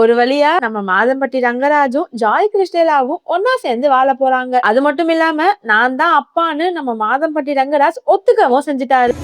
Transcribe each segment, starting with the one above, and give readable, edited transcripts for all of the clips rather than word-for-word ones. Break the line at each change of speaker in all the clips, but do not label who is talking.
ஒரு வழியா நம்ம மாதம்பட்டி ரங்கராஜும் ஜாய் கிருஷ்ணலாவும் ஒன்னா சேர்ந்து வாழ போறாங்க. அது மட்டும் இல்லாம நான் தான் அப்பான்னு நம்ம மாதம்பட்டி ரங்கராஜ் ஒத்துக்கவும் செஞ்சுட்டாரு.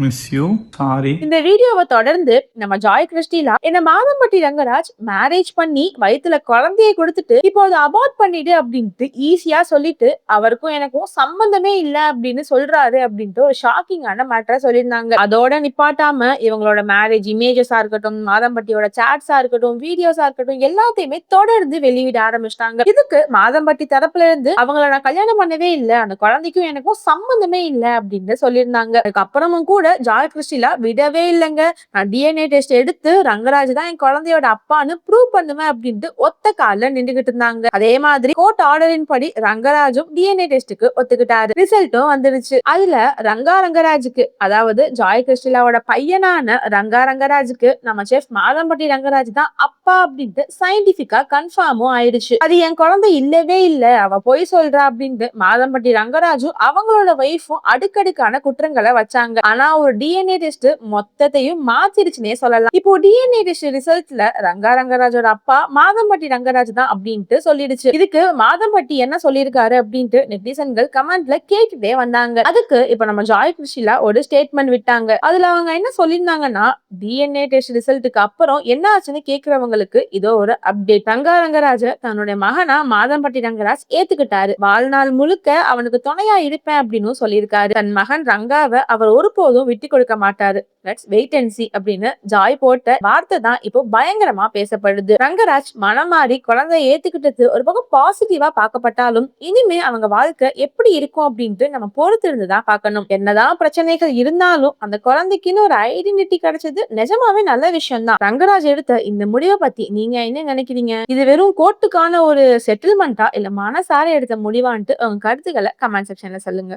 Miss you sorry.
இந்த வீடியோவை தொடர்ந்து நம்ம ஜாய் கிருஷ்டிலா என்ன மாதம்பட்டி ரங்கராஜ் மேரேஜ் பண்ணி வயித்துல குழந்தையை கொடுத்துட்டு இப்போ அதை அபார்ட் பண்ணிடு அப்படின்ட்டு ஈஸியா சொல்லிட்டு அவருக்கும் எனக்கும் சம்பந்தமே இல்ல அப்படின்னு சொல்றாரு அப்படின்ட்டு ஒரு ஷாக்கிங்கான மேட்டரை சொல்லியிருந்தாங்க. அதோட நிப்பாட்டாம இவங்களோட மேரேஜ் இமேஜஸா இருக்கட்டும், மாதம்பட்டியோட சாட்ஸா இருக்கட்டும், வீடியோஸா இருக்கட்டும், எல்லாத்தையுமே தொடர்ந்து வெளியிட ஆரம்பிச்சிட்டாங்க. இதுக்கு மாதம்பட்டி தரப்புல இருந்து அவங்கள நான் கல்யாணம் பண்ணவே இல்லை, அந்த குழந்தைக்கும் எனக்கும் சம்பந்தமே இல்லை அப்படின்னு சொல்லியிருந்தாங்க. அதுக்கப்புறமும் கூட ஜாய் கிருஷ்டிலா விடவே இல்லைங்க. நான் டிஎன்ஏ டெஸ்ட் எடுத்து ரங்கராஜ் தான் என் குழந்தையோட அப்பான்னு ப்ரூவ் பண்ணுவேன் அப்படின்ட்டு ஒத்த கால நின்றுகிட்டு இருந்தாங்க. அதே மாதிரி கோர்ட் ஆர்டரின் படி ரங்கராஜும் டிஎன்ஏ டெஸ்டுக்கு ஒத்துக்கிட்டாரு. ரிசல்ட்டும் வந்துருச்சு. அதுல ரங்கராஜுக்கு, அதாவது ஜாய் கிருஷ்டிலாவோட பையனான ரங்கராஜுக்கு நம்ம செஃப் மாதம்பட்டி ரங்கராஜ் தான் அப்பா அப்படின்ட்டு சயின்டிபிக்கா கன்ஃபார்மும் ஆயிடுச்சு. அது என் குழந்தை இல்லவே இல்ல, அவ பொய் சொல்றா அப்படின்ட்டு மாதம்பட்டி ரங்கராஜும் அவங்களோட ஒய்ஃபும் அடுக்கடுக்கான குற்றங்களை வச்சாங்க. ஆனா ஒரு டிஎன்ஏ டெஸ்ட் மொத்தத்தையும் மாத்திருச்சுனே சொல்லலாம். இப்போ டிஎன்ஏ டெஸ்ட் ரிசல்ட்ல ரங்கராஜோட அப்பா மாதம்பட்டி ரங்கராஜ் தான் அப்படின்ட்டு சொல்லிடுச்சு. இதுக்கு மாதம்பட்டி என்ன சொல்லியிருக்காரு அப்படின்ட்டு நெட்டிசன்கள் கமெண்ட்ல கேட்டுட்டே வந்தாங்க. அதுக்கு இப்ப நம்ம ஜாய் கிருஷ்டிலா ஒரு ஸ்டேட்மெண்ட் விட்டாங்க. அதுல அவங்க என்ன சொல்லியிருந்தாங்கன்னா, டிஎன்ஏ டெஸ்ட் ரிசல்ட்டுக்கு அப்புறம் என்ன ஆச்சுன்னு கேக்குறவங்களுக்கு இதோ ஒரு அப்டேட். ரங்கராஜ தன்னுடைய மகனா மாதம்பட்டி ரங்கராஜ் ஏத்துக்கிட்டாரு. வாழ்நாள் முழுக்க அவனுக்கு துணையா இருப்பேன் அப்படின்னு சொல்லியிருக்காரு. தன் மகன் ரங்காவை அவர் ஒருபோதும் விட்டு கொடுக்க மாட்டாரு. லெட்ஸ் வெயிட் அண்ட் see அப்படின்னு ஜாய் போட்ட வார்த்தை தான் இப்போ பயங்கரமா பேசப்படுது. ரங்கராஜ் மனம் மாறி குழந்தைய ஏத்துக்கிட்டது ஒரு பக்கம் பாசிட்டிவா பார்க்கப்பட்டாலும் இனிமே அவங்க வாழ்க்கை எப்படி இருக்கும் அப்படின்ட்டு நம்ம பொறுத்து இருந்துதான் பார்க்கணும். என்னதான் பிரச்சனைகள் இருந்தாலும் அந்த குழந்தைக்குன்னு ஒரு ஐடென்டிட்டி கிடைச்சது நிஜமாவே நல்ல விஷயம் தான். ரங்கராஜ் எடுத்த இந்த முடிவை பத்தி நீங்க என்ன நினைக்கிறீங்க? இது வெறும் கோர்ட்டுக்கான ஒரு செட்டில்மெண்டா இல்ல மனசார எடுத்த முடிவான்ட்டு உங்க கருத்துக்களை கமெண்ட் செக்ஷன்ல சொல்லுங்க.